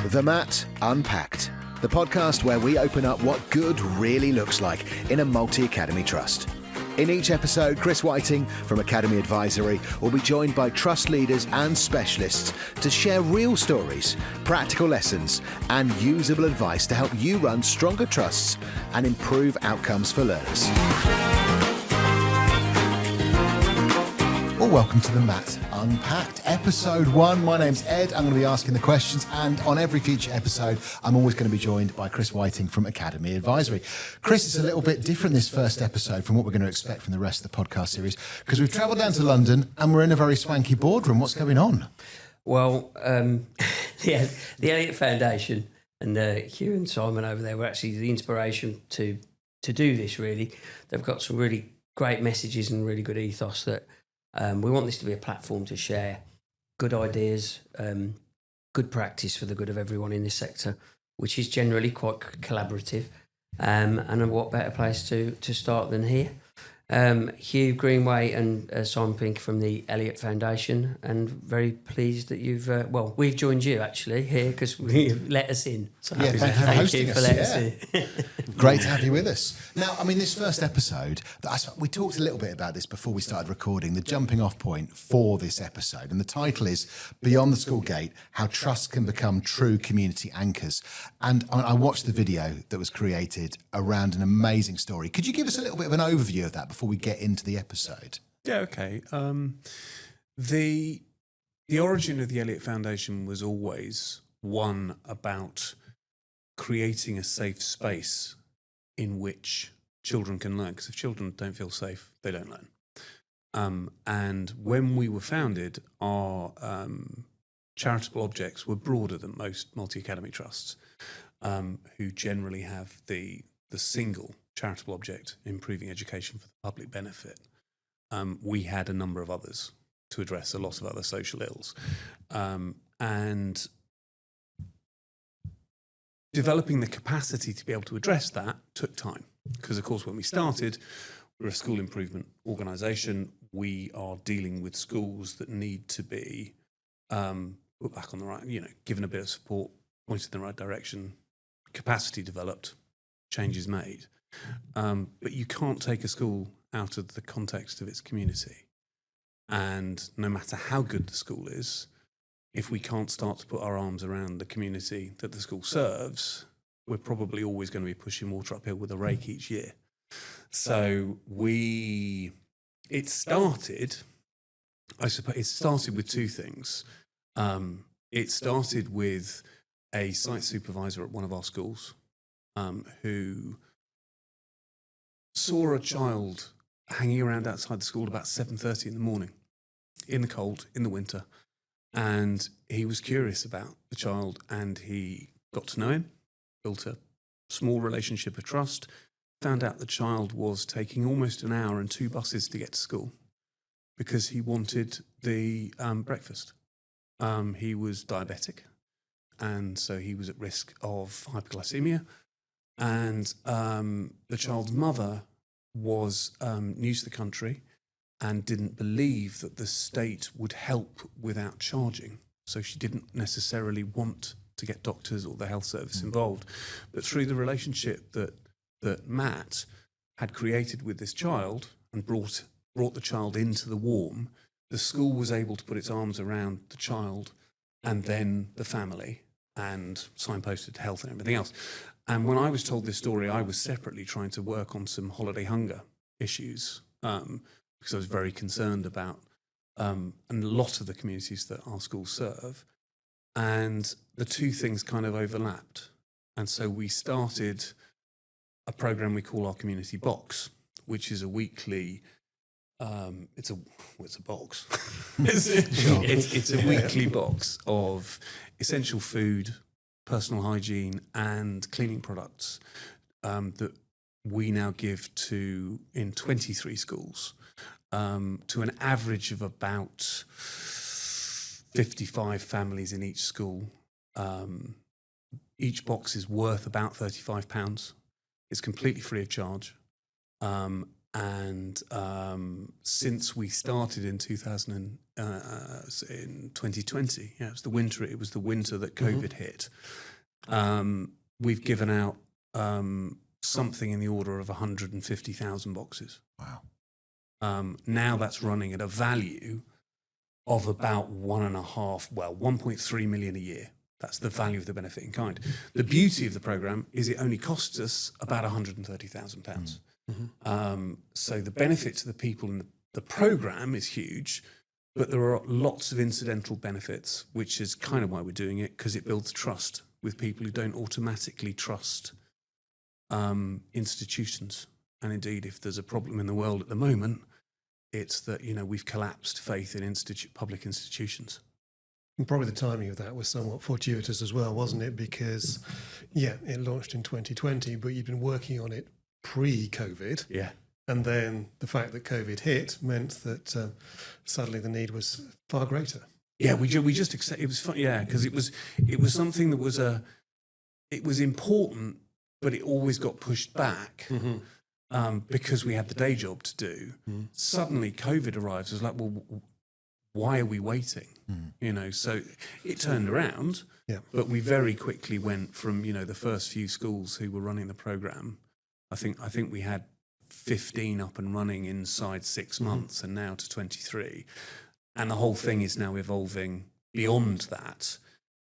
The MAT Unpacked, the podcast where we open up what good really looks like in a multi-academy trust. In each episode, Chris Whiting from Academy Advisory will be joined by trust leaders and specialists to share real stories, practical lessons, and usable advice to help you run stronger trusts and improve outcomes for learners. Well, welcome to the MAT Unpacked, episode 1. My name's Ed. I'm going to be asking the questions, and on every future episode, I'm always going to be joined by Chris Whiting from Academy Advisory. Chris, it's a little bit different this first episode from what we're going to expect from the rest of the podcast series, because we've travelled down to London and we're in a very swanky boardroom. What's going on? Well, the Elliot Foundation and Hugh and Simon over there were actually the inspiration to do this, really. They've got some really great messages and really good ethos that we want this to be a platform to share good ideas, good practice for the good of everyone in this sector, which is generally quite collaborative. And what better place to start than here? Hugh, Greenway and Simon Pink from the Elliot Foundation, and very pleased that you've, we've joined you actually here because you've let us in. So yeah, thank you for letting us in. Great to have you with us. Now, I mean, this first episode, we talked a little bit about this before we started recording, the jumping off point for this episode. And the title is Beyond the School Gate, How Trust Can Become True Community Anchors. And I watched the video that was created around an amazing story. Could you give us a little bit of an overview of that before we get into the episode? Yeah, okay. The origin of the Elliot Foundation was always one about creating a safe space in which children can learn, because if children don't feel safe, they don't learn. And when we were founded, our charitable objects were broader than most multi-academy trusts, who generally have the single charitable object, improving education for the public benefit. We had a number of others to address a lot of other social ills. And developing the capacity to be able to address that took time. Because, of course, when we started, we're a school improvement organisation. We are dealing with schools that need to be put back on the right, given a bit of support, pointed in the right direction, capacity developed, changes made. But you can't take a school out of the context of its community. And no matter how good the school is, if we can't start to put our arms around the community that the school serves, we're probably always going to be pushing water uphill with a rake each year. So it started with two things. It started with a site supervisor at one of our schools who saw a child hanging around outside the school about 7:30 in the morning, in the cold, in the winter. And he was curious about the child, and he got to know him, built a small relationship of trust, found out the child was taking almost an hour and 2 buses to get to school because he wanted the breakfast. He was diabetic, and so he was at risk of hypoglycemia. And the child's mother was new to the country and didn't believe that the state would help without charging. So she didn't necessarily want to get doctors or the health service involved. But through the relationship that Matt had created with this child and brought the child into the warm, the school was able to put its arms around the child and then the family and signposted to health and everything else. And when I was told this story, I was separately trying to work on some holiday hunger issues because I was very concerned about and a lot of the communities that our schools serve. And the two things kind of overlapped. And so we started a program we call our Community Box, which is a weekly, it's a box. It's a weekly box of essential food, personal hygiene and cleaning products that we now give in 23 schools to an average of about 55 families in each school. Each box is worth about £35. It's completely free of charge. And since we started in 2020, it was the winter. It was the winter that COVID hit. We've given out something in the order of 150,000 boxes. Wow. Now that's running at a value of about 1.3 million a year. That's the value of the benefit in kind. The beauty of the programme is it only costs us about £130,000. So the benefit to the people in the programme is huge, but there are lots of incidental benefits, which is kind of why we're doing it, because it builds trust with people who don't automatically trust institutions. And indeed, if there's a problem in the world at the moment, it's that, we've collapsed faith in public institutions. And probably the timing of that was somewhat fortuitous as well, wasn't it? Because, it launched in 2020, but you've been working on it pre-COVID. Yeah. And then the fact that COVID hit meant that suddenly the need was far greater. Yeah, we just accept it was fun. Yeah, because it was something that was it was important, but it always got pushed back because we had the day job to do. Suddenly, COVID arrives. It was like, well, why are we waiting? So it turned around. Yeah. But we very quickly went from the first few schools who were running the program. I think we had 15 up and running inside 6 months, and now to 23. And the whole thing is now evolving beyond that,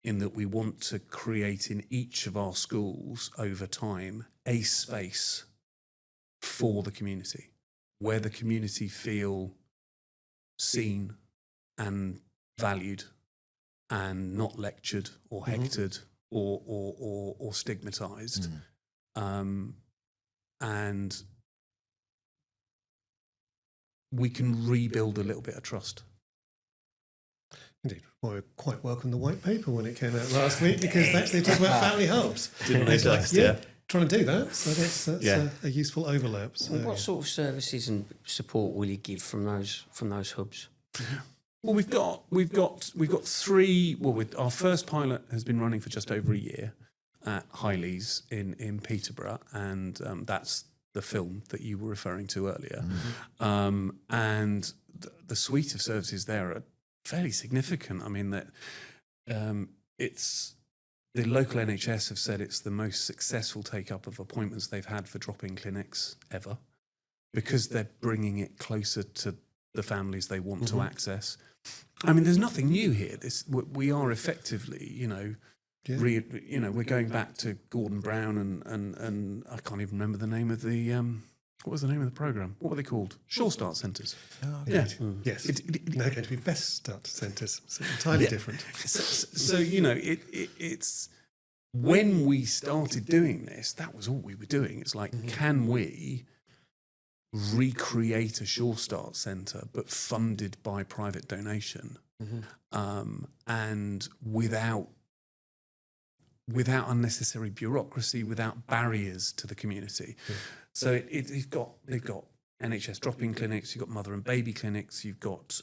in that we want to create in each of our schools over time a space for the community, where the community feel seen and valued and not lectured or hectored or stigmatized. And we can rebuild a little bit of trust. Indeed. Well, we quite welcomed the white paper when it came out last week, because actually it talks about family hubs. Didn't they just? Trying to do that. So that's a usle overlap. So, What sort of services and support will you give from those hubs? Well, we've got three. Well, our first pilot has been running for just over a year at Highleys in Peterborough, and that's the film that you were referring to earlier. And the suite of services there are fairly significant. I mean, that it's the local NHS have said it's the most successful take-up of appointments they've had for drop-in clinics ever, because they're bringing it closer to the families they want to access. I mean, there's nothing new here. We are effectively, we're going back to Gordon Brown and I can't even remember the name of the what was the name of the programme? What were they called? Sure Start Centres. Oh, yes. They're going to be Best Start Centres. So entirely different. So it's when we started doing this, that was all we were doing. It's like, can we recreate a Sure Start Centre, but funded by private donation, and without unnecessary bureaucracy, without barriers to the community. So they've got NHS drop-in clinics, you've got mother and baby clinics, you've got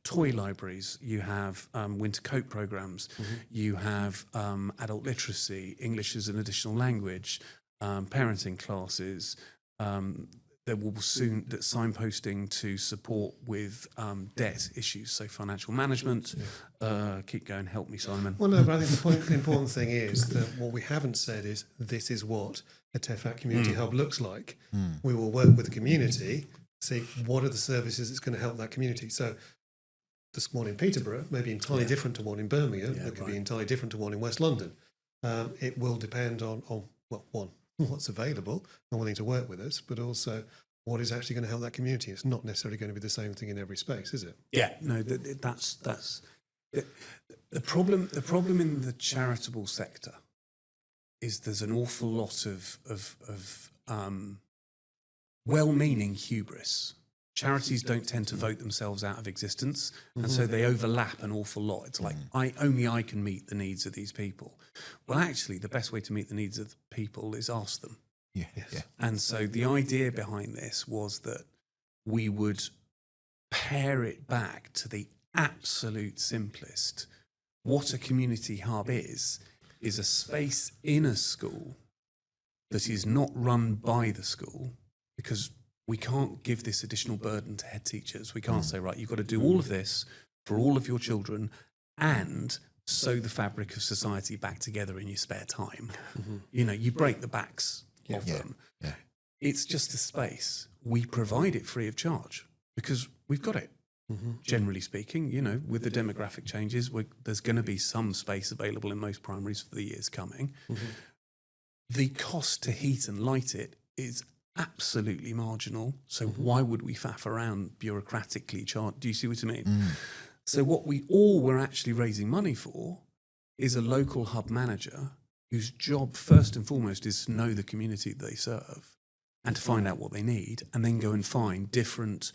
toy libraries, you have winter coat programmes, you have adult literacy, English as an additional language, parenting classes. There will soon that signposting to support with debt issues, so financial management. Keep going, help me, Simon. Well, no, but I think the important thing is that what we haven't said is this is what a TEFAC community hub looks like. We will work with the community, see what are the services that's going to help that community. So this one in Peterborough may be entirely different to one in Birmingham. It could be entirely different to one in West London. It will depend on what's available and willing to work with us, but also what is actually going to help that community. It's not necessarily going to be the same thing in every space, is it? Yeah, no, that's the problem. The problem in the charitable sector is there's an awful lot of well-meaning hubris. Charities don't tend to vote themselves out of existence, and so they overlap an awful lot. It's like, I can meet the needs of these people. Well, actually, the best way to meet the needs of the people is ask them. Yeah. And so the idea behind this was that we would pare it back to the absolute simplest. What a community hub is a space in a school that is not run by the school, because we can't give this additional burden to head teachers. We can't say, right, you've got to do all of this for all of your children and sew the fabric of society back together in your spare time. You know, you break the backs of them. Yeah. It's just a space. We provide it free of charge because we've got it. Generally speaking, you know, with the demographic changes, there's going to be some space available in most primaries for the years coming. The cost to heat and light it is absolutely marginal. So why would we faff around bureaucratically charge? Do you see what I mean? So what we're actually raising money for is a local hub manager whose job first and foremost is to know the community they serve and to find out what they need and then go and find different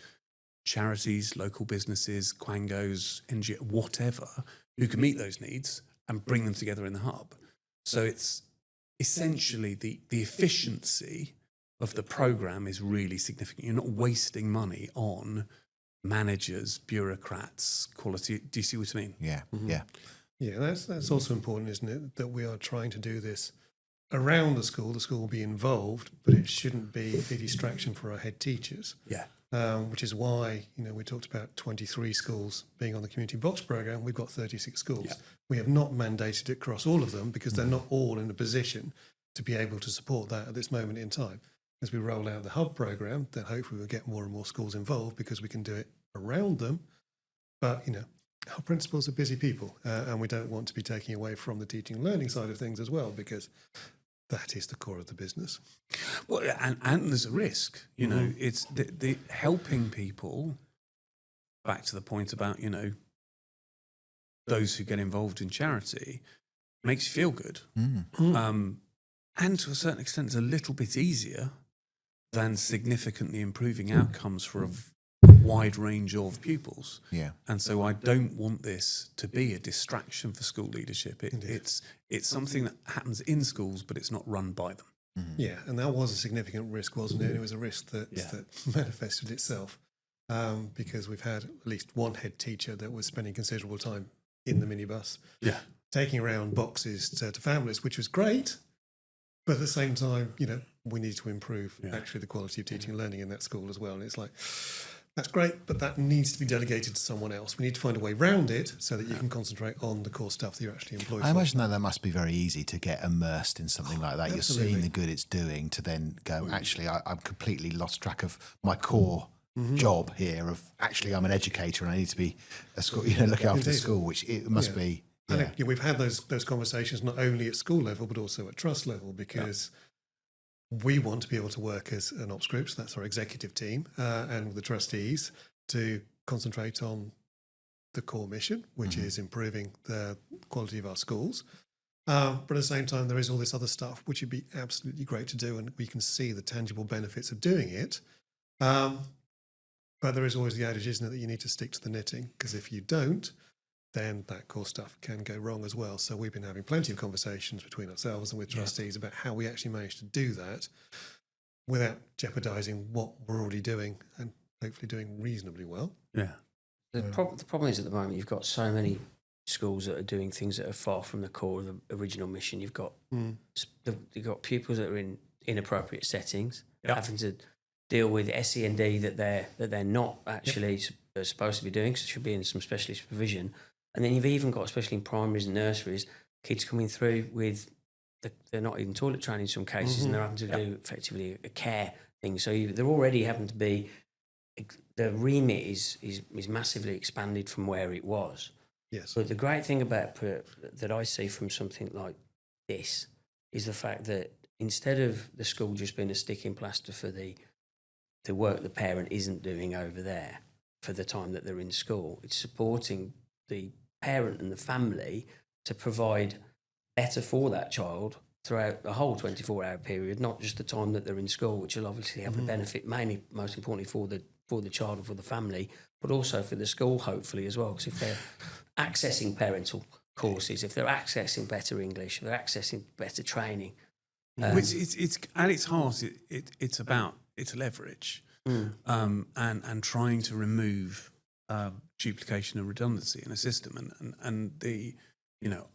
charities, local businesses, quangos, NGO, whatever, who can meet those needs and bring them together in the hub. So it's essentially the efficiency of the program is really significant. You're not wasting money on managers, bureaucrats, quality. Do you see what I mean? Yeah. Yeah, that's also important, isn't it? That we are trying to do this around the school. The school will be involved, but it shouldn't be a distraction for our head teachers. Yeah. Which is why, you know, we talked about 23 schools being on the community box program. We've got 36 schools. Yeah. We have not mandated it across all of them because they're not all in a position to be able to support that at this moment in time. As we roll out the hub program, then hopefully we'll get more and more schools involved because we can do it around them. But, you know, our principals are busy people and we don't want to be taking away from the teaching and learning side of things as well because that is the core of the business. Well, and there's a risk, you know, it's the helping people, back to the point about, you know, those who get involved in charity, makes you feel good. And to a certain extent, it's a little bit easier than significantly improving outcomes for a wide range of pupils. Yeah. And so I don't want this to be a distraction for school leadership. It's something that happens in schools, but it's not run by them. Yeah, and that was a significant risk, wasn't it? It was a risk that manifested itself because we've had at least one head teacher that was spending considerable time in the minibus, taking around boxes to families, which was great. But at the same time, you know, we need to improve actually the quality of teaching and learning in that school as well. And it's like, that's great, but that needs to be delegated to someone else. We need to find a way around it so that you can concentrate on the core stuff that you're actually employed I for. imagine that must be very easy to get immersed in something like that. Absolutely. You're seeing the good it's doing to then go, actually, I've completely lost track of my core job here of actually I'm an educator and I need to be a school, you know, look after the school, which it must be. And we've had those conversations not only at school level, but also at trust level, because we want to be able to work as an ops group, so that's our executive team, and with the trustees to concentrate on the core mission, which is improving the quality of our schools. But at the same time, there is all this other stuff, which would be absolutely great to do, and we can see the tangible benefits of doing it. But there is always the adage, isn't it, that you need to stick to the knitting, because if you don't, then that core stuff can go wrong as well. So we've been having plenty of conversations between ourselves and with trustees about how we actually manage to do that without jeopardising what we're already doing and hopefully doing reasonably well. Yeah. The problem is at the moment you've got so many schools that are doing things that are far from the core of the original mission. You've got pupils that are in inappropriate settings, having to deal with SEND that they're not actually supposed to be doing, so should be in some specialist provision. And then you've even got, especially in primaries and nurseries, kids coming through with they're not even toilet trained in some cases, and they're having to do effectively a care thing. So they're already having to be. The remit is massively expanded from where it was. Yes. But the great thing about that I see from something like this is the fact that instead of the school just being a sticking plaster for the work the parent isn't doing over there for the time that they're in school, it's supporting the parent and the family to provide better for that child throughout the whole 24-hour period, not just the time that they're in school, which will obviously have a benefit, mainly, most importantly, for the child and for the family, but also for the school, hopefully, as well. Because if they're accessing parental courses, if they're accessing better English, if they're accessing better training. It's at its heart, it's about leverage and trying to remove duplication and redundancy in a system. And the, you know,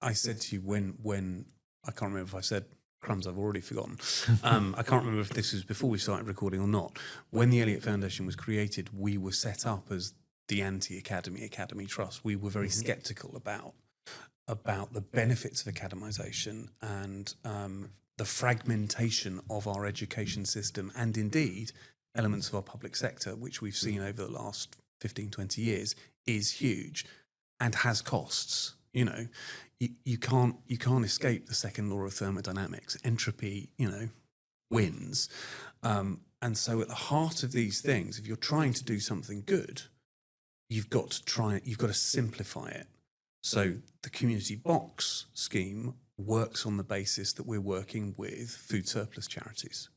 I said to you when I can't remember if I said crumbs, I've already forgotten. I can't remember if this was before we started recording or not. When the Elliot Foundation was created, we were set up as the Academy Trust. We were very sceptical about the benefits of academisation and the fragmentation of our education system, and indeed elements of our public sector, which we've seen over the last 15, 20 years, is huge and has costs. You know, you can't escape the second law of thermodynamics. Entropy, wins. And so at the heart of these things, if you're trying to do something good, you've got to simplify it. So the community box scheme works on the basis that we're working with food surplus charities.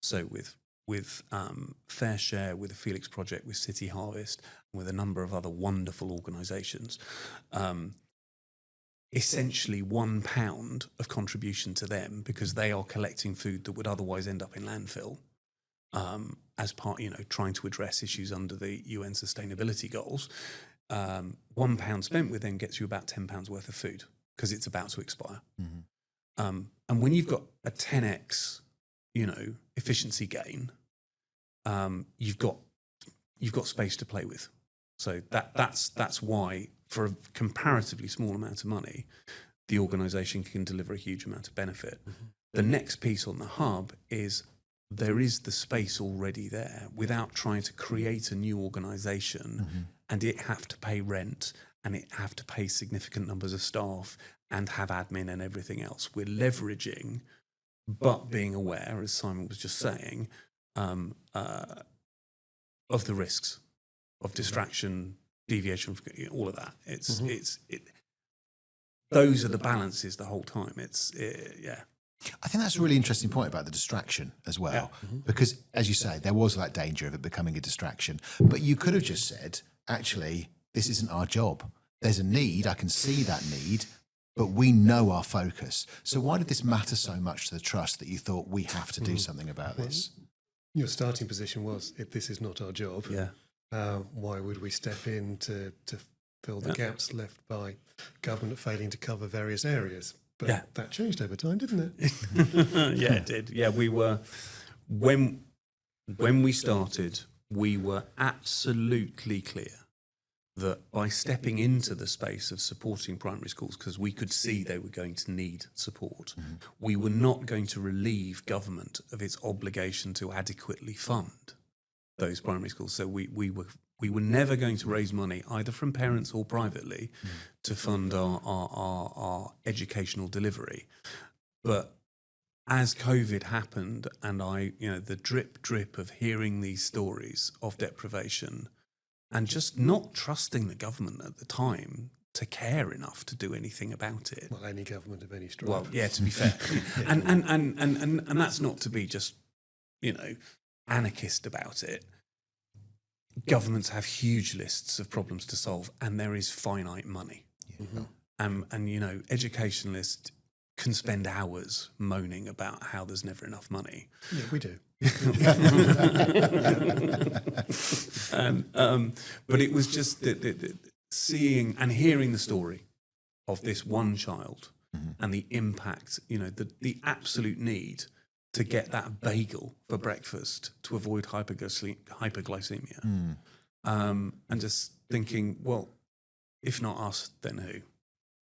So with Fair Share, with the Felix Project, with City Harvest, and with a number of other wonderful organisations. Essentially £1 of contribution to them, because they are collecting food that would otherwise end up in landfill, as part, trying to address issues under the UN sustainability goals. £1 spent with them gets you about £10 worth of food, because it's about to expire. Mm-hmm. And when you've got a 10x, efficiency gain, you've got space to play with. So that's why, for a comparatively small amount of money, the organisation can deliver a huge amount of benefit. Mm-hmm. The next piece on the hub is there is the space already there without trying to create a new organisation, and it have to pay rent and it have to pay significant numbers of staff and have admin and everything else. We're leveraging, but being aware, as Simon was just saying, of the risks of distraction, deviation, all of that. Those are the balances the whole time. I think that's a really interesting point about the distraction as well, because, as you say, there was that danger of it becoming a distraction. But you could have just said, actually, this isn't our job. There's a need. I can see that need, but we know our focus. So why did this matter so much to the trust that you thought we have to do something about this? Your starting position was, if this is not our job, why would we step in to fill the gaps left by government failing to cover various areas? But that changed over time, didn't it? Yeah, it did. Yeah, we were, when we started, we were absolutely clear that by stepping into the space of supporting primary schools, because we could see they were going to need support, we were not going to relieve government of its obligation to adequately fund those primary schools. So we were never going to raise money, either from parents or privately, to fund our educational delivery. But as COVID happened, and the drip of hearing these stories of deprivation, and just not trusting the government at the time to care enough to do anything about it. Well, any government of any stripe. Well, yeah, to be fair, and that's not to be just anarchist about it. Governments have huge lists of problems to solve, and there is finite money. And educationalists can spend hours moaning about how there's never enough money. Yeah, we do. But it was just the seeing and hearing the story of this one child and the impact, the absolute need to get that bagel for breakfast to avoid hyperglycemia. And just thinking, well, if not us, then who?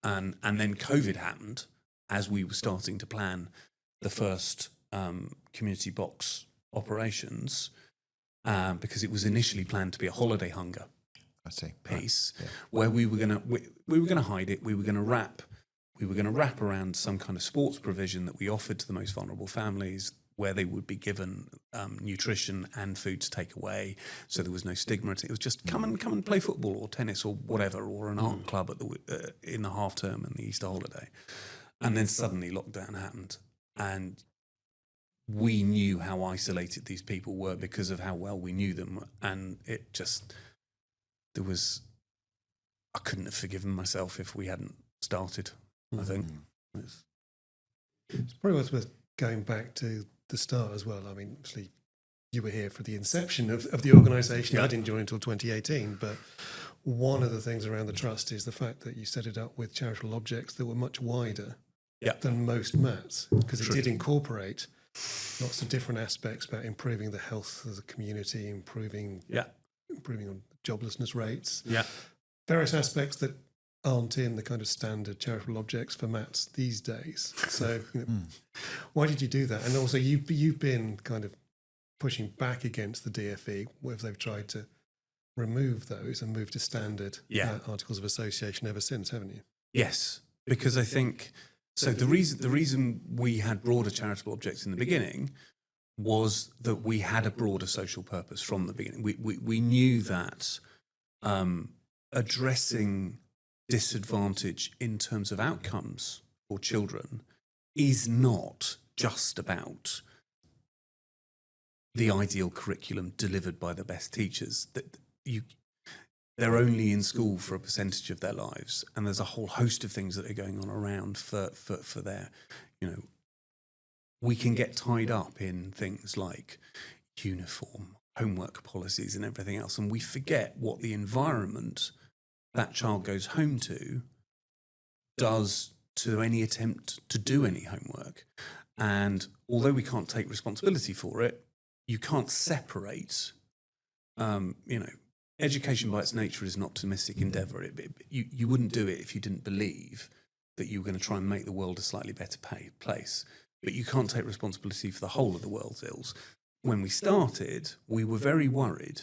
And then COVID happened as we were starting to plan the first community box operations, because it was initially planned to be a holiday hunger piece, where we were going to hide it. We were going to wrap around some kind of sports provision that we offered to the most vulnerable families, where they would be given nutrition and food to take away, so there was no stigma. It was just come and play football or tennis or whatever, or an art club in the half term and the Easter holiday. And then suddenly lockdown happened, and we knew how isolated these people were because of how well we knew them, and it just I couldn't have forgiven myself if we hadn't started. I think it's probably worth going back to the start as well. I mean, obviously, you were here for the inception of the organisation. I didn't join until 2018, but one of the things around the trust is the fact that you set it up with charitable objects that were much wider than most MATs, because it True. did incorporate lots of different aspects about improving the health of the community, improving on joblessness rates, various aspects that aren't in the kind of standard charitable objects for MATs these days. So why did you do that? And also you've been kind of pushing back against the DfE, where they've tried to remove those and move to standard articles of association ever since, haven't you? Yes, because I think so. The reason we had broader charitable objects in the beginning was that we had a broader social purpose from the beginning. We knew that addressing disadvantage in terms of outcomes for children is not just about the ideal curriculum delivered by the best teachers. That they're only in school for a percentage of their lives, and there's a whole host of things that are going on around for their, we can get tied up in things like uniform, homework policies and everything else, and we forget what the environment that child goes home to does to any attempt to do any homework. And although we can't take responsibility for it, you can't separate, education by its nature is an optimistic endeavour. You wouldn't do it if you didn't believe that you were going to try and make the world a slightly better place. But you can't take responsibility for the whole of the world's ills. When we started, we were very worried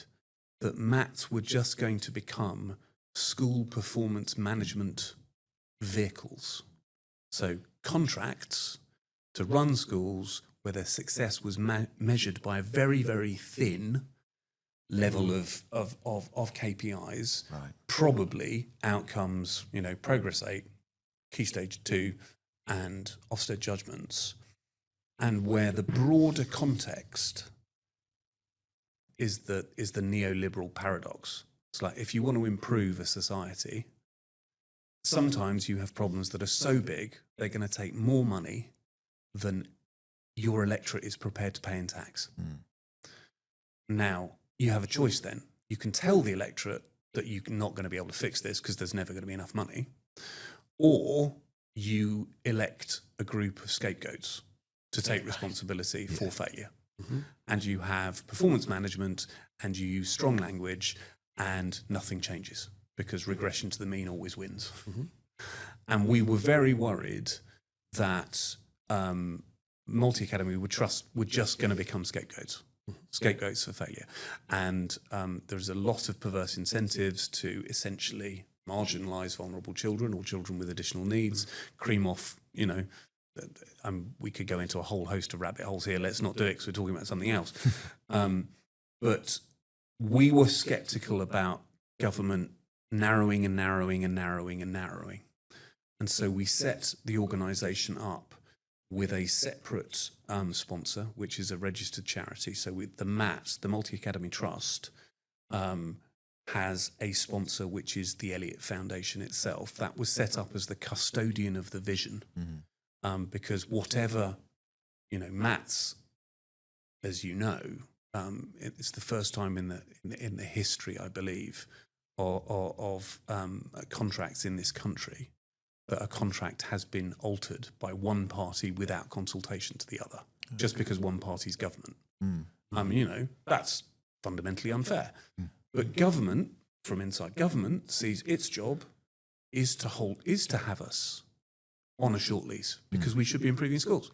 that MATs were just going to become school performance management vehicles. So contracts to run schools where their success was measured by a very, very thin level of KPIs, probably outcomes, progress 8, key stage 2, and Ofsted judgments, and where the broader context is the neoliberal paradox. It's like, if you want to improve a society, sometimes you have problems that are so big they're going to take more money than your electorate is prepared to pay in tax. Now, you have a choice then. You can tell the electorate that you're not going to be able to fix this because there's never going to be enough money, or you elect a group of scapegoats to take responsibility for failure. And you have performance management, and you use strong language, and nothing changes because regression to the mean always wins. And we were very worried that multi-academy were just going to become scapegoats for failure. And there's a lot of perverse incentives to essentially marginalise vulnerable children or children with additional needs, cream off, we could go into a whole host of rabbit holes here. Let's not do it because we're talking about something else. But we were sceptical about government narrowing and narrowing and narrowing and narrowing. And so we set the organisation up with a separate sponsor, which is a registered charity. So with the MAT, the Multi-Academy Trust, has a sponsor, which is the Elliot Foundation itself. That was set up as the custodian of the vision. Because whatever, MATs, as you know, it's the first time in the history, I believe, of contracts in this country that a contract has been altered by one party without consultation to the other, just because one party's government. That's fundamentally unfair. But government, from inside government, sees its job is to have us on a short lease because we should be improving schools.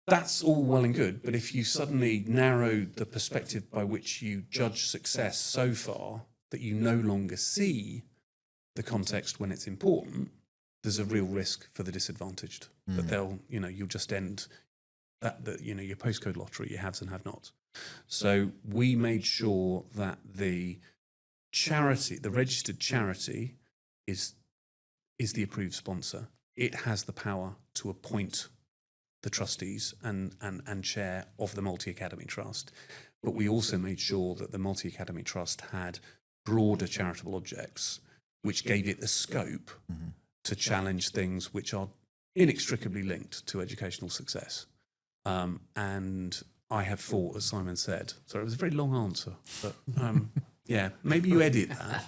That's all well and good, but if you suddenly narrow the perspective by which you judge success so far that you no longer see the context when it's important, there's a real risk for the disadvantaged that you'll just end your postcode lottery, your haves and have-nots. So we made sure that the registered charity is the approved sponsor. It has the power to appoint the trustees and chair of the Multi-Academy Trust. But we also made sure that the Multi-Academy Trust had broader charitable objects, which gave it the scope to challenge things which are inextricably linked to educational success. And I have fought, as Simon said, sorry, it was a very long answer, but Yeah, maybe you edit that.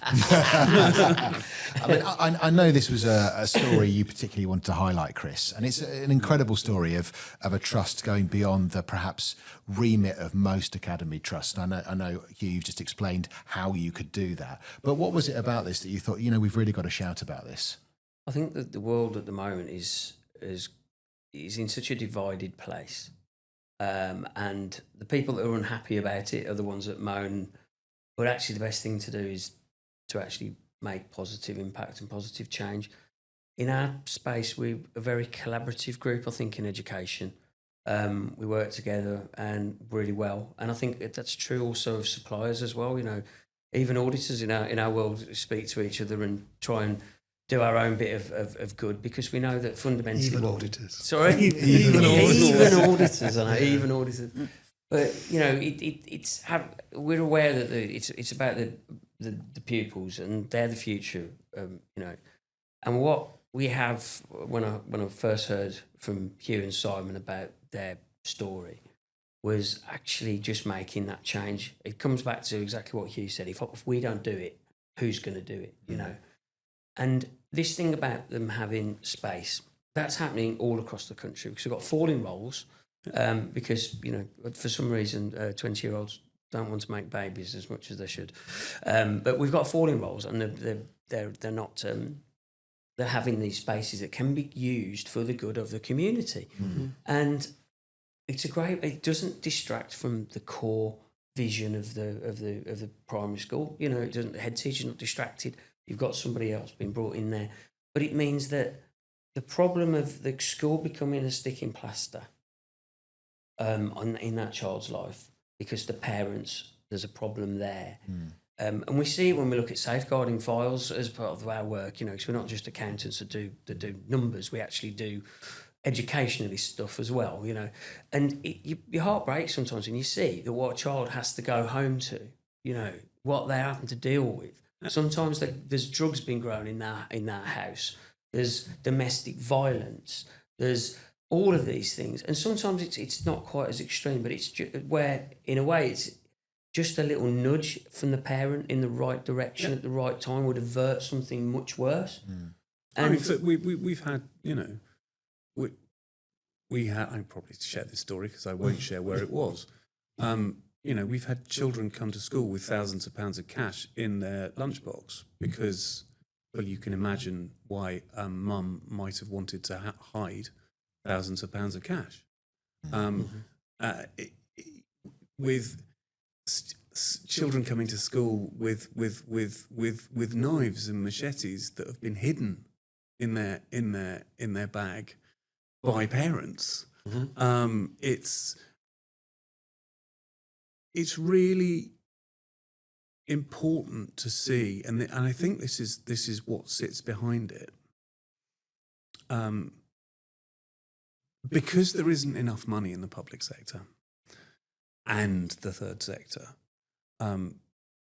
I mean, I know this was a story you particularly wanted to highlight, Chris, and it's an incredible story of a trust going beyond the perhaps remit of most academy trusts. And I know, Hugh, you've just explained how you could do that. But what was it about this that you thought, we've really got to shout about this? I think that the world at the moment is in such a divided place, and the people that are unhappy about it are the ones that moan. But actually, the best thing to do is to actually make positive impact and positive change. In our space, we're a very collaborative group, I think, in education. We work together and really well. And I think that's true also of suppliers as well. Even auditors in our world speak to each other and try and do our own bit of good, because we know that fundamentally... Even auditors. Sorry? Even auditors, I know, even auditors. But we're aware that it's about the pupils, and they're the future, And what we have, when I first heard from Hugh and Simon about their story, was actually just making that change. It comes back to exactly what Hugh said. If we don't do it, who's going to do it? And this thing about them having space, that's happening all across the country, because we've got falling roles. Because for some reason 20-year-olds don't want to make babies as much as they should, but we've got falling roles, and they're not they're having these spaces that can be used for the good of the community. And it doesn't distract from the core vision of the primary school. It doesn't. The head teacher's not distracted. You've got somebody else being brought in there, but it means that the problem of the school becoming a sticking plaster in that child's life, because the parents, there's a problem there. And we see it when we look at safeguarding files as part of our work, because we're not just accountants that do numbers, we actually do educationally stuff as well, And your heart breaks sometimes when you see that what a child has to go home to, what they're having to deal with. Sometimes there's drugs being grown in that house, there's domestic violence, there's all of these things, and sometimes it's not quite as extreme, but it's where, in a way, it's just a little nudge from the parent in the right direction at the right time would avert something much worse. And we've had, we had. I probably share this story because I won't share where it was. We've had children come to school with thousands of pounds of cash in their lunchbox because, well, you can imagine why mum might have wanted to hide thousands of pounds of cash, with children coming to school with knives and machetes that have been hidden in their bag by parents. It's really important to see, and I think this is what sits behind it. Because there isn't enough money in the public sector and the third sector,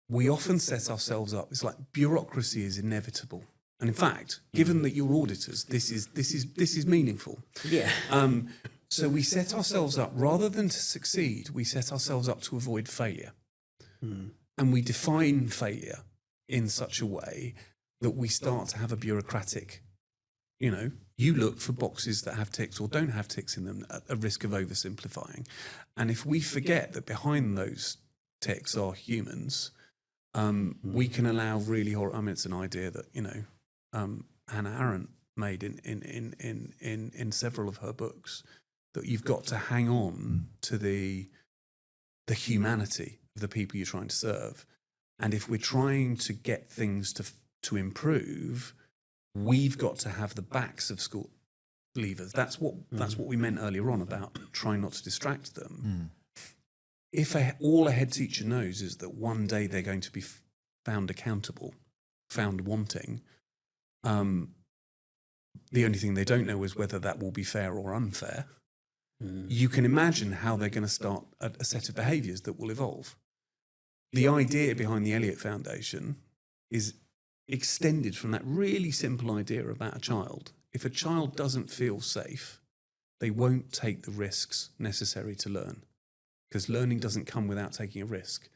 we often set ourselves up. It's like bureaucracy is inevitable, and in fact, given that you're auditors, this is meaningful. Yeah. So we set ourselves up, rather than to succeed, we set ourselves up to avoid failure, and we define failure in such a way that we start to have a bureaucratic. You look for boxes that have ticks or don't have ticks in them at a risk of oversimplifying. And if we forget that behind those ticks are humans, we can allow really it's an idea that, Hannah Arendt made in several of her books, that you've got to hang on to the humanity of the people you're trying to serve. And if we're trying to get things to improve, we've got to have the backs of school leavers. That's what we meant earlier on about trying not to distract them. If all a head teacher knows is that one day they're going to be found accountable, found wanting, the only thing they don't know is whether that will be fair or unfair. You can imagine how they're going to start a set of behaviours that will evolve. The idea behind the Elliot Foundation is extended from that really simple idea about a child. If a child doesn't feel safe, they won't take the risks necessary to learn, because learning doesn't come without taking a risk,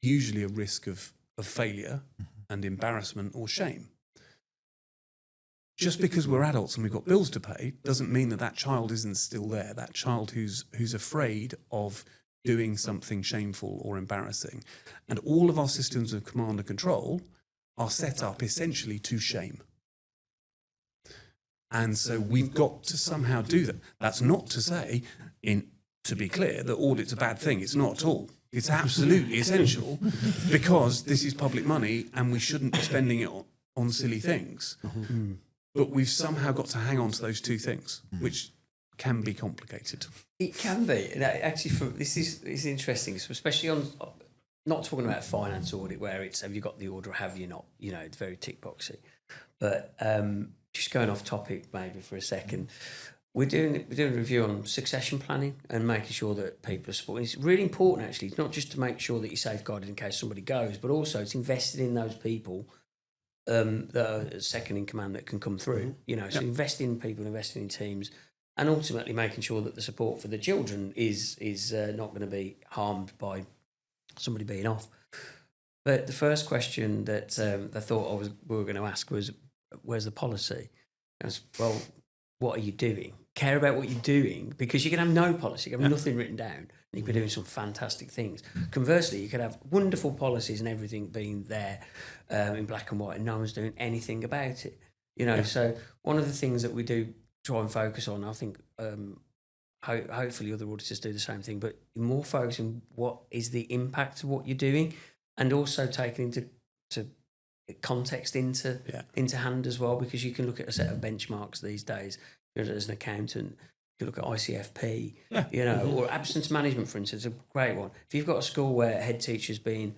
usually a risk of of failure and embarrassment or shame. Just because we're adults and we've got bills to pay doesn't mean that that child isn't still there. That child who's afraid of doing something shameful or embarrassing. And all of our systems of command and control are set up essentially to shame. And so we've got to somehow do that. That's not to say, to be clear, that audit's a bad thing. It's not at all. It's absolutely essential because this is public money and we shouldn't be spending it on silly things. But we've somehow got to hang on to those two things, which can be complicated. It can be. And actually, this is interesting, especially on, not talking about finance audit where it's have you got the order or have you not? You know, it's very tick boxy. But just going off topic maybe for a second, we're doing a review on succession planning and making sure that people are supported. It's really important, actually. It's not just to make sure that you're safeguarded in case somebody goes, but also it's invested in those people that are second in command that can come through. You know, so investing in people, investing in teams, and ultimately making sure that the support for the children is not going to be harmed by somebody being off. But the first question that I thought we were going to ask was, where's the policy? I was, well, what are you doing? Care about what you're doing, because you can have no policy, you can have nothing written down, and you could be doing some fantastic things. Conversely, you could have wonderful policies and everything being there in black and white, and no one's doing anything about it. You know, so one of the things that we do try and focus on, I think hopefully other auditors do the same thing, but more focusing what is the impact of what you're doing, and also taking into context into hand as well, because you can look at a set of benchmarks these days. As an accountant, you look at ICFP, you know, or absence management, for instance, a great one. If you've got a school where head teachers being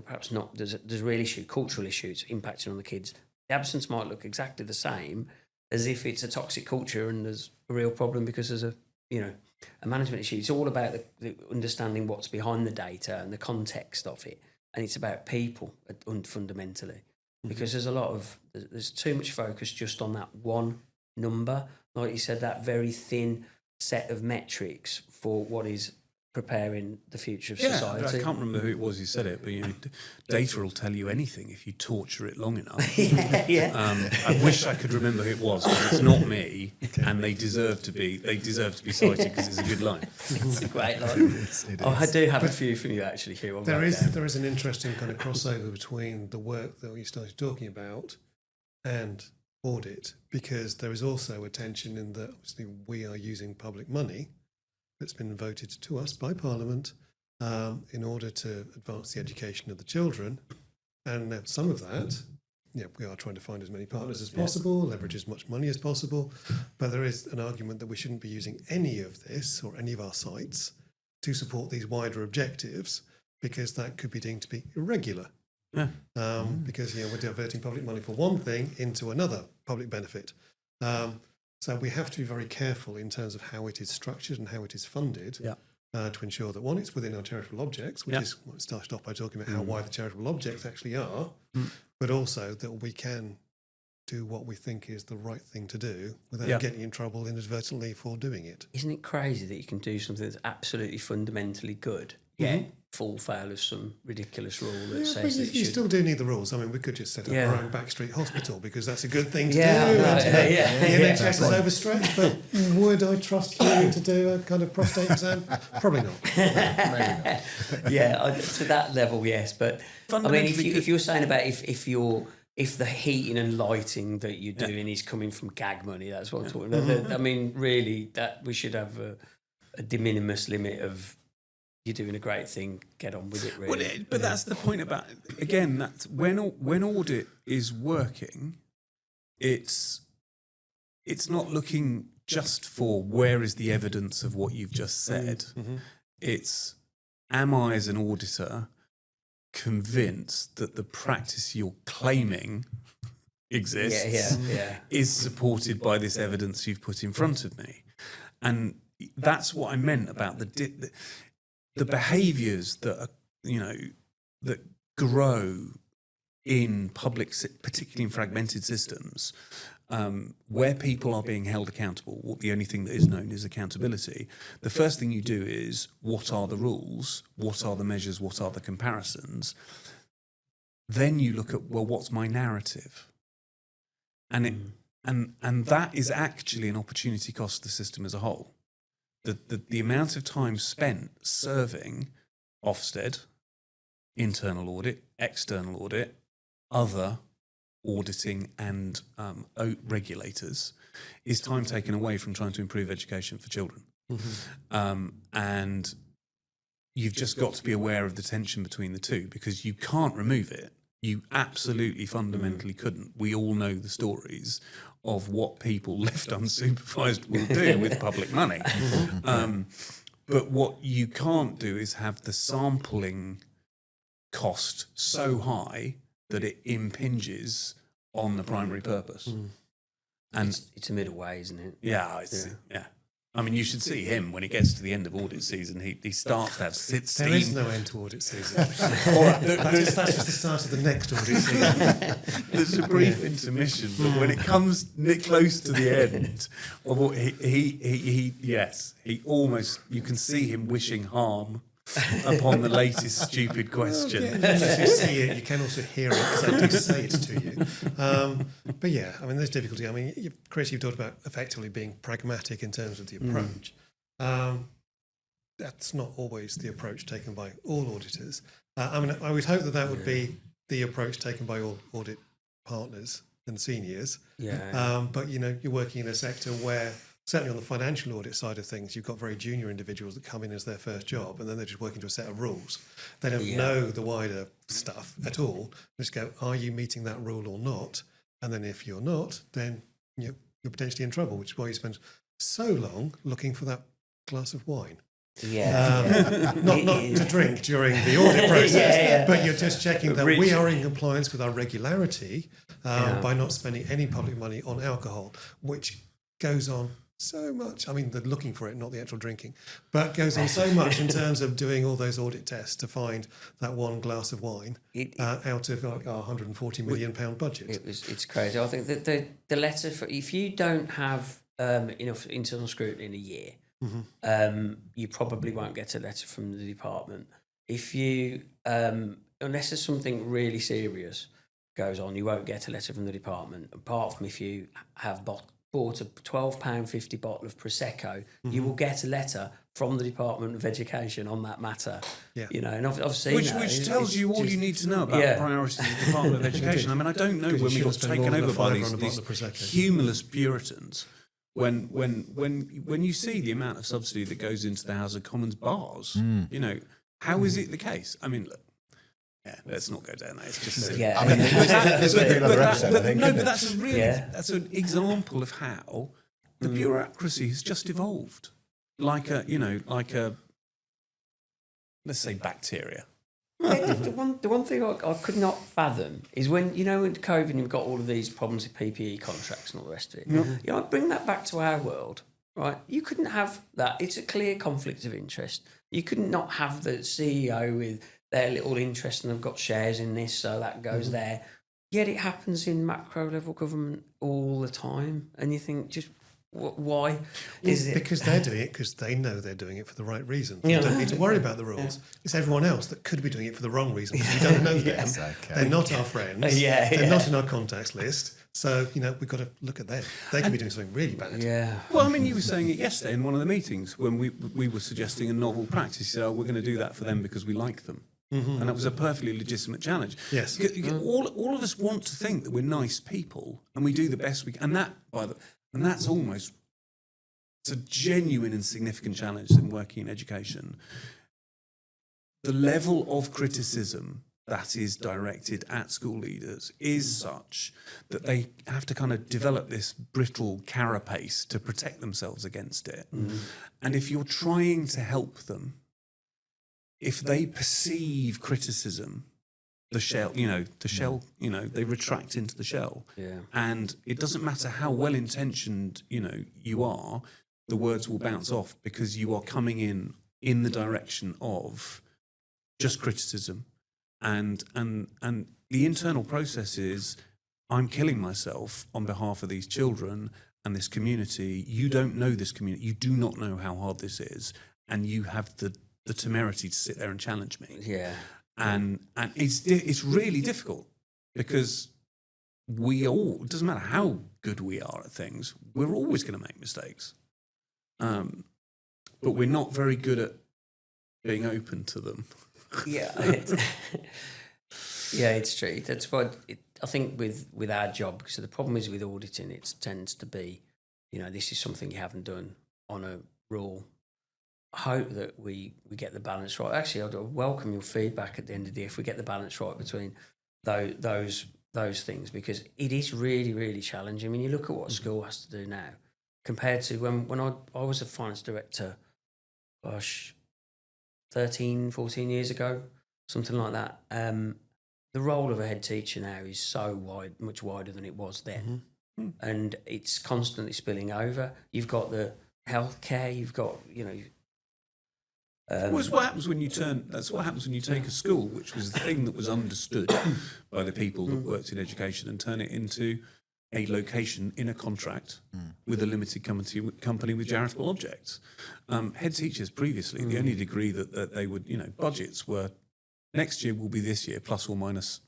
perhaps not, there's real issue, cultural issues impacting on the kids, the absence might look exactly the same as if it's a toxic culture and there's a real problem because there's a management issue. It's all about the understanding what's behind the data and the context of it, and it's about people fundamentally, because there's too much focus just on that one number. Like you said, that very thin set of metrics for what is preparing the future of society. I can't remember who it was who said it, but data will tell you anything if you torture it long enough. I wish I could remember who it was, but it's not me, and they deserve to be cited because it's a good line. It's a great line. I do have a few from you actually, Hugh. There is an interesting kind of crossover between the work that you started talking about and audit, because there is also a tension in that obviously we are using public money that's been voted to us by Parliament in order to advance the education of the children, and some of that, we are trying to find as many partners as possible, leverage as much money as possible, but there is an argument that we shouldn't be using any of this or any of our sites to support these wider objectives, because that could be deemed to be irregular. Because we're diverting public money for one thing into another public benefit. So we have to be very careful in terms of how it is structured and how it is funded to ensure that, one, it's within our charitable objects, which is what started off by talking about how wide the charitable objects actually are, but also that we can do what we think is the right thing to do without getting in trouble inadvertently for doing it. Isn't it crazy that you can do something that's absolutely fundamentally good, full fail of some ridiculous rule that says that you still do need the rules. I mean, we could just set up our own backstreet hospital because that's a good thing to do. The NHS is overstretched, but would I trust you to do a kind of prostate exam? Probably not. To that level, yes. But I mean, if you're saying about if the heating and lighting that you're doing is coming from gag money, that's what I'm talking about. I mean, really, that we should have a de minimis limit of, you're doing a great thing, get on with it, really. But that's the point about, again, that when audit is working, it's not looking just for where is the evidence of what you've just said. It's, am I as an auditor convinced that the practice you're claiming exists is supported by this evidence you've put in front of me? And that's what I meant about the behaviours that are, that grow in public, particularly in fragmented systems, where people are being held accountable. The only thing that is known is accountability. The first thing you do is, what are the rules? What are the measures? What are the comparisons? then you look at, well, what's my narrative? And and that is actually an opportunity cost to the system as a whole. The amount of time spent serving Ofsted, internal audit, external audit, other auditing and regulators is time taken away from trying to improve education for children. And you've just got to be aware of the tension between the two, because you can't remove it. You absolutely fundamentally couldn't. We all know the stories of what people left unsupervised will do with public money. But what you can't do is have the sampling cost so high that it impinges on the primary purpose. And it's a middle way, isn't it? yeah. I mean, you should see him when he gets to the end of audit season. He starts to have steam. There is no end to audit season. That's just the start of the next audit season. There's a brief intermission, but when it comes close to the end of what he almost, you can see him wishing harm upon the latest stupid question. You see it, you can also hear it, because I do say it to you. But yeah, I mean, there's difficulty. I mean, Chris, you've talked about effectively being pragmatic in terms of the approach. That's not always the approach taken by all auditors. I mean, I would hope that would be the approach taken by all audit partners and seniors. But, you're working in a sector where, certainly on the financial audit side of things, you've got very junior individuals that come in as their first job, and then they're just working to a set of rules. They don't know the wider stuff at all. They just go, are you meeting that rule or not? And then if you're not, then you're potentially in trouble, which is why you spend so long looking for that glass of wine. Not to drink during the audit process, but you're just checking that we are in compliance with our regularity by not spending any public money on alcohol, which goes on so much. I mean, the looking for it, not the actual drinking, but goes on so much in terms of doing all those audit tests to find that one glass of wine out of like our £140 million budget. It's crazy. I think that the letter, if you don't have enough internal scrutiny in a year, you probably won't get a letter from the department. If you, unless there's something really serious goes on, you won't get a letter from the department, apart from if you have bought a £12.50 bottle of Prosecco, you will get a letter from the Department of Education on that matter. And I've seen which tells you all you need to know about the priorities of the Department of Education. I mean, I don't know when we got taken over by these humorless Puritans. When you see the amount of subsidy that goes into the House of Commons bars, how is it the case? I mean, look. Yeah, let's not go down there. It's just silly. I mean, that's an example of how the bureaucracy has just evolved, like a let's say bacteria. The one thing I could not fathom is when with COVID you've got all of these problems with PPE contracts and all the rest of it. Bring that back to our world, right? You couldn't have that. It's a clear conflict of interest. You could not have the CEO with their little interest and they've got shares in this, so that goes there. Yet it happens in macro level government all the time, and you think, just why is it? Because they're doing it because they know they're doing it for the right reason. They don't need to worry about the rules. It's everyone else that could be doing it for the wrong reason, because we don't know them. Okay. They're not our friends. They're not in our contacts list. So, we've got to look at them. They could be doing something really bad. Yeah. Well, I mean, you were saying it yesterday in one of the meetings when we were suggesting a novel practice. You said, we're going to do that for them because we like them. And that was a perfectly legitimate challenge. Yes. All of us want to think that we're nice people and we do the best we can. And that's almost, it's a genuine and significant challenge in working in education. The level of criticism that is directed at school leaders is such that they have to kind of develop this brittle carapace to protect themselves against it. And if you're trying to help them, if they perceive criticism, they retract into the shell. Yeah. And it doesn't matter how well-intentioned, you are, the words will bounce off because you are coming in the direction of just criticism. And the internal process is, I'm killing myself on behalf of these children and this community. You don't know this community. You do not know how hard this is. And you have the temerity to sit there and challenge me. Yeah. and it's really difficult because it doesn't matter how good we are at things, we're always going to make mistakes, but we're not very good at being open to them. Yeah, it's true. That's what I think with our job, because the problem is with auditing, it tends to be, this is something you haven't done on a rule. I hope that we get the balance right. Actually, I'd welcome your feedback at the end of the day if we get the balance right between those things, because it is really, really challenging. I mean, you look at what a school has to do now compared to when I was a finance director, 13, 14 years ago, something like that. The role of a head teacher now is so wide, much wider than it was then. And it's constantly spilling over. You've got the healthcare, you've got, That's what happens when you take a school, which was the thing that was understood by the people that worked in education, and turn it into a location in a contract with a limited company with charitable objects. Head teachers previously, the only degree that they would, budgets were next year will be this year plus or minus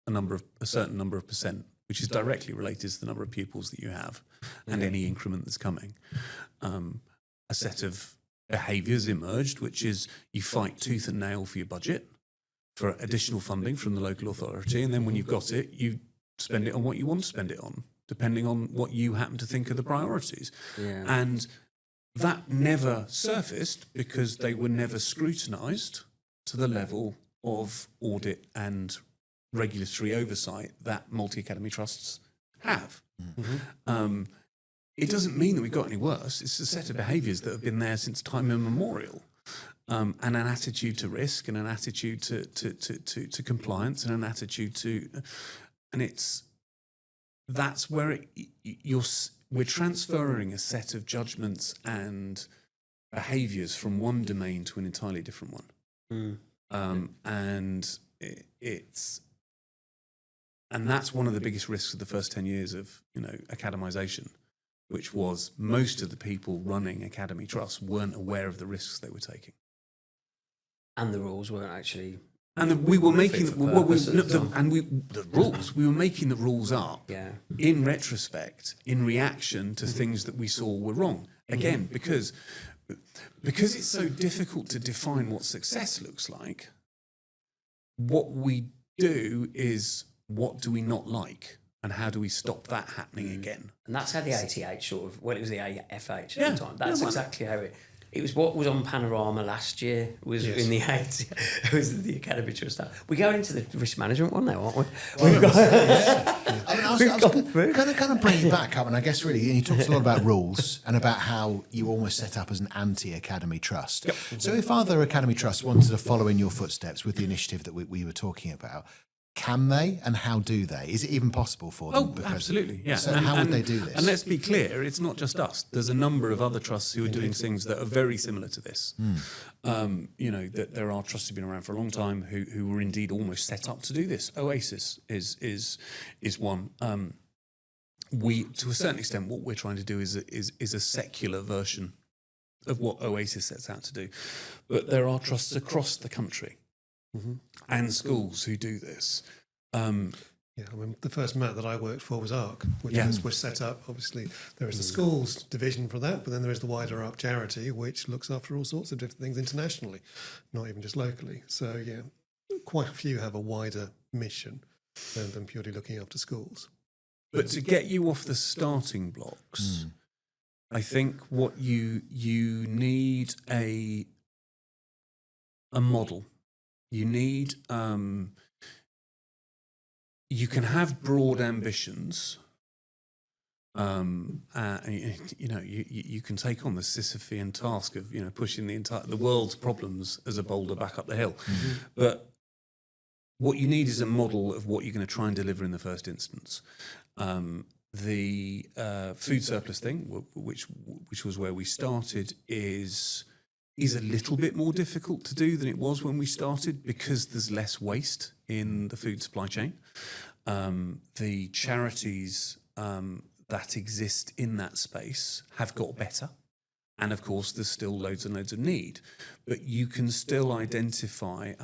a certain number of percent, which is directly related to the number of pupils that you have and any increment that's coming. A set of behaviours emerged, which is you fight tooth and nail for your budget, for additional funding from the local authority, and then when you've got it, you spend it on what you want to spend it on, depending on what you happen to think are the priorities. Yeah. And that never surfaced because they were never scrutinised to the level of audit and regulatory oversight that multi-academy trusts have. It doesn't mean that we've got any worse. It's a set of behaviours that have been there since time immemorial, and an attitude to risk, and an attitude to compliance, and an attitude to, and that's where we're transferring a set of judgments and behaviours from one domain to an entirely different one, and that's one of the biggest risks of the first 10 years of academisation, which was most of the people running academy trusts weren't aware of the risks they were taking, and the rules weren't actually. And we were making the rules. We were making the rules up in retrospect, in reaction to things that we saw were wrong. Again, because it's so difficult to define what success looks like. What we do is, what do we not like, and how do we stop that happening again? And that's how the ATH sort of, well, it was the AFH at the time. That's exactly how it was. What was on Panorama last year was in the ATH, it was the Academy Trust stuff. We're going into the risk management one now, aren't we? I was going to bring it back up, and I guess really, you talked a lot about rules and about how you almost set up as an anti-academy trust. Yep. So if other academy trusts wanted to follow in your footsteps with the initiative that we were talking about, can they, and how do they? Is it even possible for them? Oh, absolutely, yeah. So how would they do this? And let's be clear, it's not just us. There's a number of other trusts who are doing things that are very similar to this. That there are trusts who've been around for a long time who were indeed almost set up to do this. Oasis is one. We, to a certain extent, what we're trying to do is a secular version of what Oasis sets out to do. But there are trusts across the country. And schools who do this. The first MAT that I worked for was ARC, which was set up. Obviously, there is a schools division for that, but then there is the wider ARC charity, which looks after all sorts of different things internationally, not even just locally. So, quite a few have a wider mission than purely looking after schools. But to get you off the starting blocks, I think what you need a model. You need, you can have broad ambitions, you can take on the Sisyphean task of, pushing the world's problems as a boulder back up the hill. But what you need is a model of what you're going to try and deliver in the first instance. The food surplus thing, which was where we started, is a little bit more difficult to do than it was when we started because there's less waste in the food supply chain. The charities that exist in that space have got better. And of course, there's still loads and loads of need. But you can still identify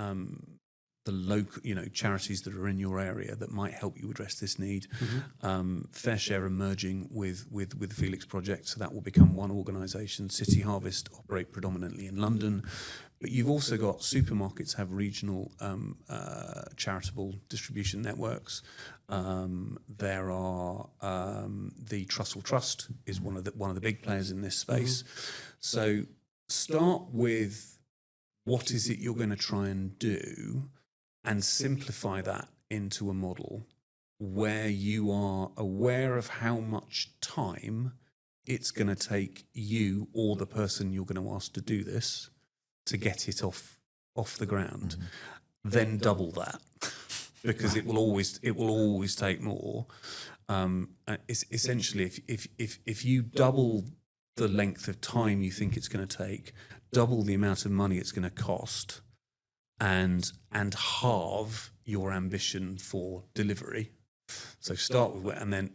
local, charities that are in your area that might help you address this need. Fair Share emerging with the Felix Project, so that will become one organisation. City Harvest operate predominantly in London, but you've also got supermarkets have regional charitable distribution networks. There are the Trussell Trust is one of the big players in this space. So start with what is it you're going to try and do, and simplify that into a model where you are aware of how much time it's going to take you or the person you're going to ask to do this to get it off the ground. Then double that, because it will always take more. It's essentially, if you double the length of time you think it's going to take, double the amount of money it's going to cost, and halve your ambition for delivery. So start with, and then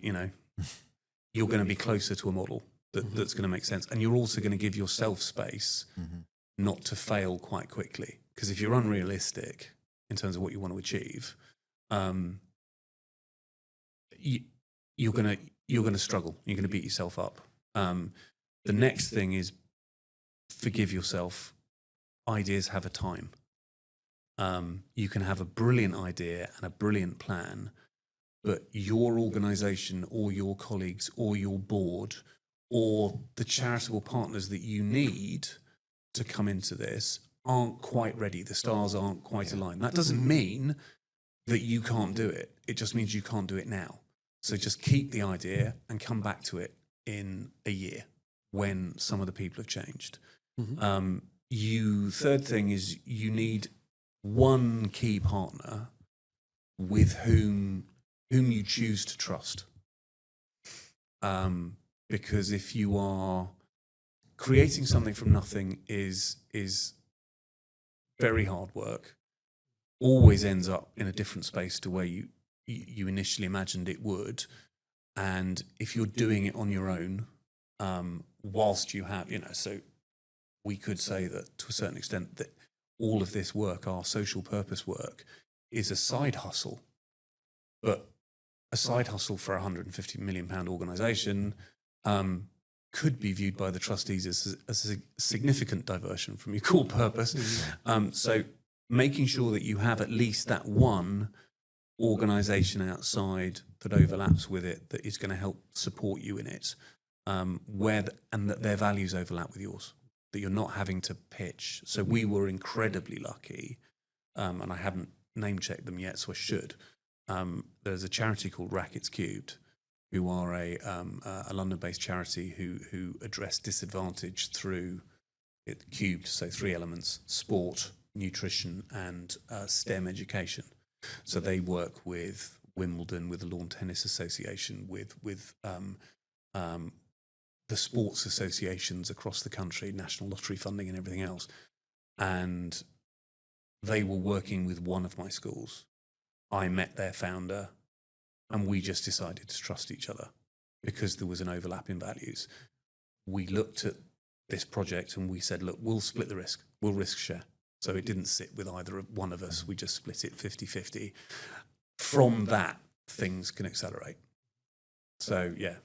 you're going to be closer to a model that's going to make sense, and you're also going to give yourself space not to fail quite quickly. Because if you're unrealistic in terms of what you want to achieve, you're going to struggle. You're going to beat yourself up. The next thing is forgive yourself. Ideas have a time. You can have a brilliant idea and a brilliant plan, but your organisation or your colleagues or your board or the charitable partners that you need to come into this aren't quite ready. The stars aren't quite aligned. That doesn't mean that you can't do it. It just means you can't do it now. So just keep the idea and come back to it in a year when some of the people have changed. Third thing is you need one key partner with whom you choose to trust. Because if you are creating something from nothing is very hard work, always ends up in a different space to where you initially imagined it would. And if you're doing it on your own, whilst you have, so we could say that to a certain extent that all of this work, our social purpose work, is a side hustle. But a side hustle for a £150 million organisation could be viewed by the trustees as a significant diversion from your core purpose. So making sure that you have at least that one organisation outside that overlaps with it, that is going to help support you in it, and that their values overlap with yours, that you're not having to pitch. So we were incredibly lucky, and I haven't name-checked them yet, so I should. There's a charity called Rackets Cubed, who are a London-based charity who address disadvantage through it cubed, so 3 elements: sport, nutrition, and STEM education. So they work with Wimbledon, with the Lawn Tennis Association, with the sports associations across the country, national lottery funding and everything else. And they were working with one of my schools. I met their founder, and we just decided to trust each other because there was an overlap in values. We looked at this project and we said, look, we'll split the risk. We'll risk share. So it didn't sit with either one of us. We just split it 50-50. From that, things can accelerate. So, yeah.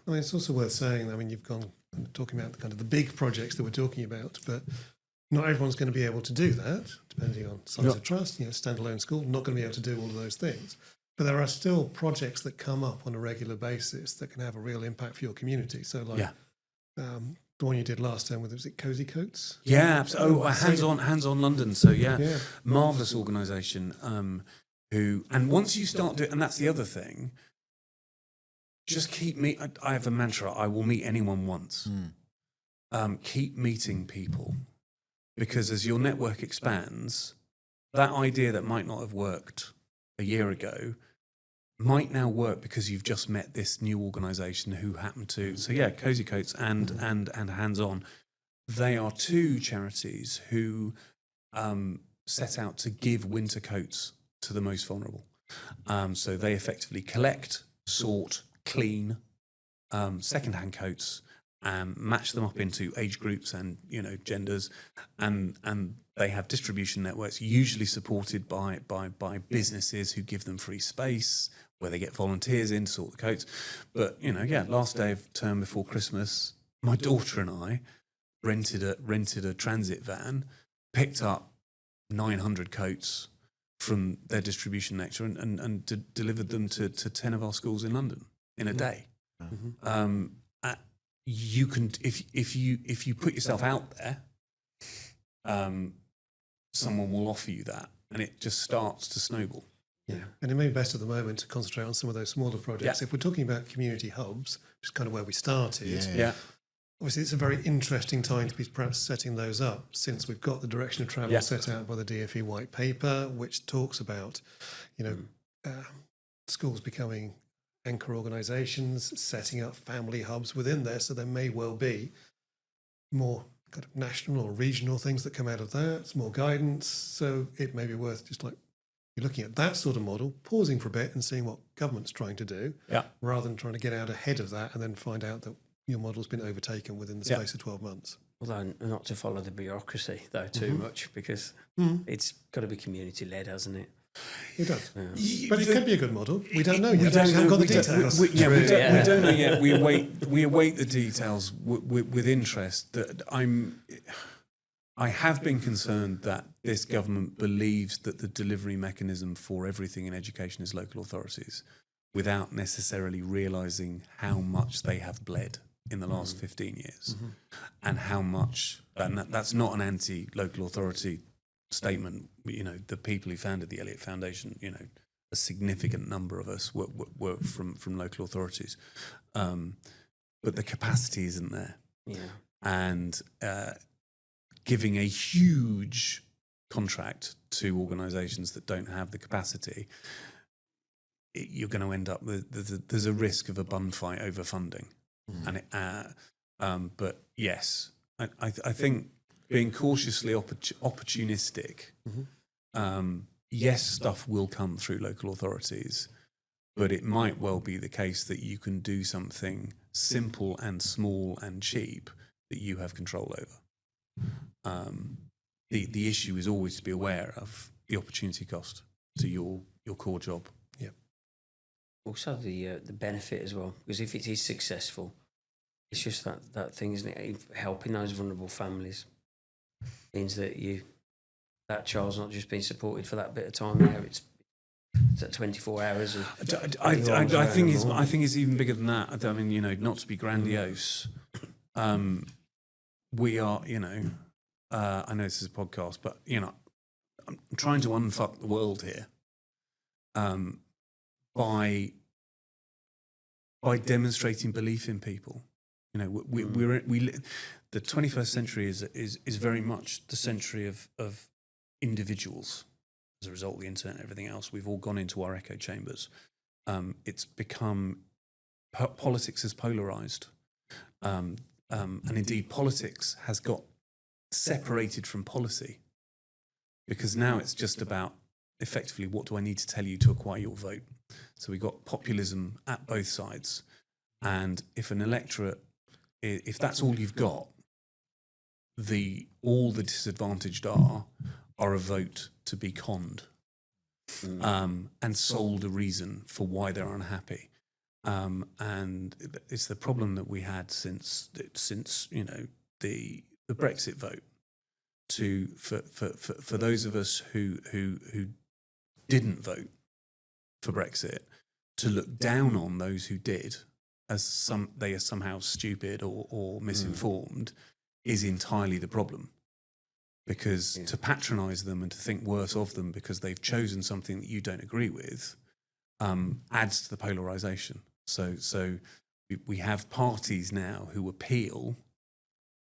I mean, it's also worth saying, you've gone talking about the big projects that we're talking about, but not everyone's going to be able to do that, depending on size of trust. Standalone school, not going to be able to do all of those things. But there are still projects that come up on a regular basis that can have a real impact for your community. So, the one you did last time, was it Cozy Coats? Yeah, hands-on London. So, marvellous organisation and once you start doing, and that's the other thing, just I have a mantra, I will meet anyone once. Keep meeting people, because as your network expands, that idea that might not have worked a year ago might now work because you've just met this new organisation who happen to. So Cozy Coats and Hands On, they are 2 charities who set out to give winter coats to the most vulnerable. So they effectively collect, sort, clean second-hand coats, match them up into age groups and genders, and They have distribution networks, usually supported by businesses who give them free space, where they get volunteers in to sort the coats. But last day of term before Christmas, my daughter and I rented a transit van, picked up 900 coats from their distribution network and delivered them to 10 of our schools in London in a day. You can, if you put yourself out there, someone will offer you that, and it just starts to snowball. Yeah, and it may be best at the moment to concentrate on some of those smaller projects. If we're talking about community hubs, which is kind of where we started, obviously it's a very interesting time to be perhaps setting those up, since we've got the direction of travel set out by the DfE white paper, which talks about, schools becoming anchor organisations, setting up family hubs within there. So there may well be more kind of national or regional things that come out of that, more guidance. So it may be worth just like you're looking at that sort of model, pausing for a bit and seeing what government's trying to do, rather than trying to get out ahead of that and then find out that your model's been overtaken within the space of 12 months. Although not to follow the bureaucracy, though, too much, because it's got to be community-led, hasn't it? It does. But it could be a good model. We don't know yet. We haven't got the details. We don't know yet. We await the details with interest. That I have been concerned that this government believes that the delivery mechanism for everything in education is local authorities, without necessarily realising how much they have bled in the last 15 years, and how much. And that's not an anti-local authority statement. The people who founded the Elliot Foundation, a significant number of us were from local authorities, but the capacity isn't there. And giving a huge contract to organisations that don't have the capacity, you're going to end up there's a risk of a bun fight over funding. But yes, I think being cautiously opportunistic, yes, stuff will come through local authorities, but it might well be the case that you can do something simple and small and cheap that you have control over. The issue is always to be aware of the opportunity cost to your core job. Yeah. Also the benefit as well, because if it is successful, it's just that thing, isn't it? Helping those vulnerable families means that that child's not just being supported for that bit of time. Now it's at 24 hours. I think it's even bigger than that. I mean, not to be grandiose. We are, I know this is a podcast, but I'm trying to unfuck the world here by demonstrating belief in people. The 21st century is very much the century of individuals. As a result of the internet and everything else, we've all gone into our echo chambers. It's become politics is polarized, and indeed politics has got separated from policy, because now it's just about effectively what do I need to tell you to acquire your vote. So we've got populism at both sides, and if an electorate, if that's all you've got, all the disadvantaged are a vote to be conned, and sold a reason for why they're unhappy. And it's the problem that we had since the Brexit vote. For those of us who didn't vote for Brexit, to look down on those who did as they are somehow stupid or misinformed is entirely the problem. Because to patronise them and to think worse of them because they've chosen something that you don't agree with adds to the polarisation. So we have parties now who appeal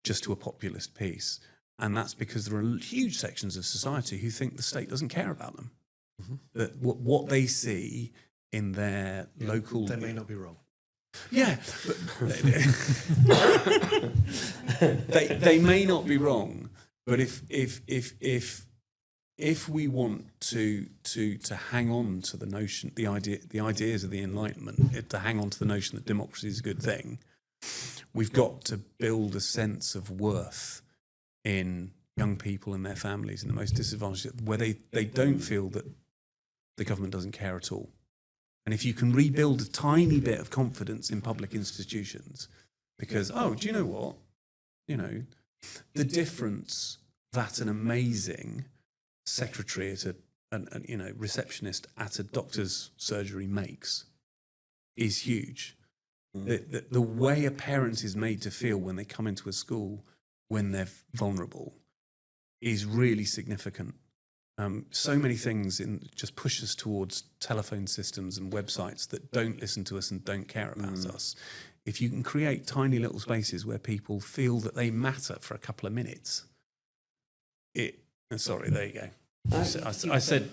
just to a populist piece, and that's because there are huge sections of society who think the state doesn't care about them. That what they see in their local... They may not be wrong. Yeah, but they may not be wrong. But if we want to hang on to the notion, the ideas of the Enlightenment, to hang on to the notion that democracy is a good thing, we've got to build a sense of worth in young people and their families in the most disadvantaged, where they don't feel that the government doesn't care at all. And if you can rebuild a tiny bit of confidence in public institutions, because, oh, do you know what? You know, the difference that an amazing secretary at a receptionist at a doctor's surgery makes is huge. The way a parent is made to feel when they come into a school when they're vulnerable is really significant. So many things just push us towards telephone systems and websites that don't listen to us and don't care about us. If you can create tiny little spaces where people feel that they matter for a couple of minutes, sorry, there you go. I said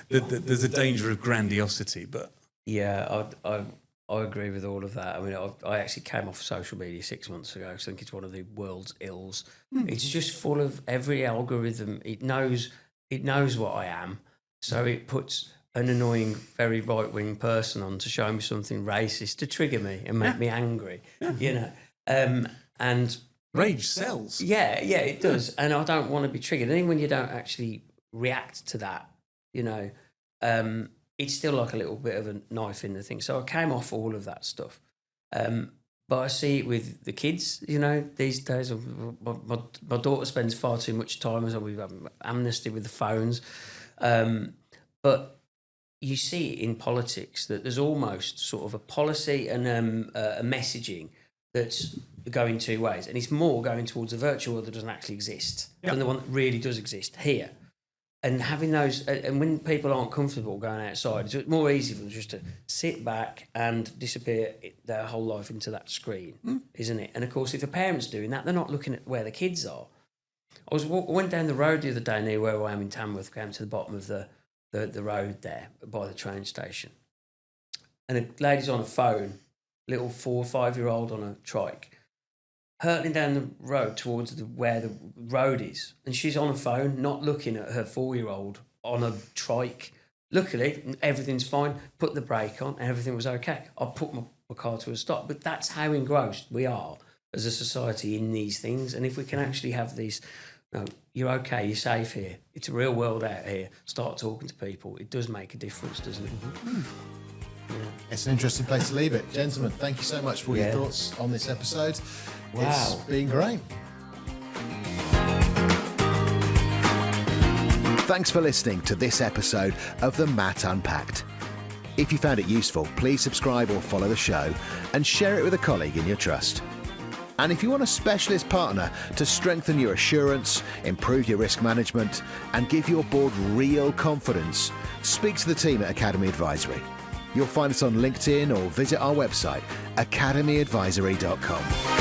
there's a danger of grandiosity, but yeah, I agree with all of that. I mean, I actually came off social media 6 months ago because I think it's one of the world's ills. It's just full of every algorithm. It knows what I am, so it puts an annoying, very right-wing person on to show me something racist to trigger me and make me angry. You know, and rage sells. Yeah, it does. And I don't want to be triggered. And even when you don't actually react to that, you know, it's still like a little bit of a knife in the thing. So I came off all of that stuff. But I see it with the kids, you know, these days. My daughter spends far too much time, as we've had amnesty with the phones. But you see it in politics that there's almost sort of a policy and a messaging that's going two ways. And it's more going towards a virtual world that doesn't actually exist than the one that really does exist here. And having those, and when people aren't comfortable going outside, it's more easy for them just to sit back and disappear their whole life into that screen, isn't it? And of course, if a parent's doing that, they're not looking at where the kids are. I went down the road the other day near where I am in Tamworth, came to the bottom of the road there by the train station. And a lady's on a phone, little 4 or 5 year old on a trike, hurtling down the road towards where the road is. And she's on a phone, not looking at her 4-year-old on a trike. Luckily, everything's fine. Put the brake on and everything was okay. I put my car to a stop. But that's how engrossed we are as a society in these things. And if we can actually have these, you're okay, you're safe here. It's a real world out here. Start talking to people. It does make a difference, doesn't it? Yeah. It's an interesting place to leave it. Gentlemen, thank you so much for your thoughts on this episode. Wow. It's been great. Thanks for listening to this episode of the MAT Unpacked. If you found it useful, please subscribe or follow the show and share it with a colleague in your trust. And if you want a specialist partner to strengthen your assurance, improve your risk management, and give your board real confidence, speak to the team at Academy Advisory. You'll find us on LinkedIn or visit our website, academyadvisory.com.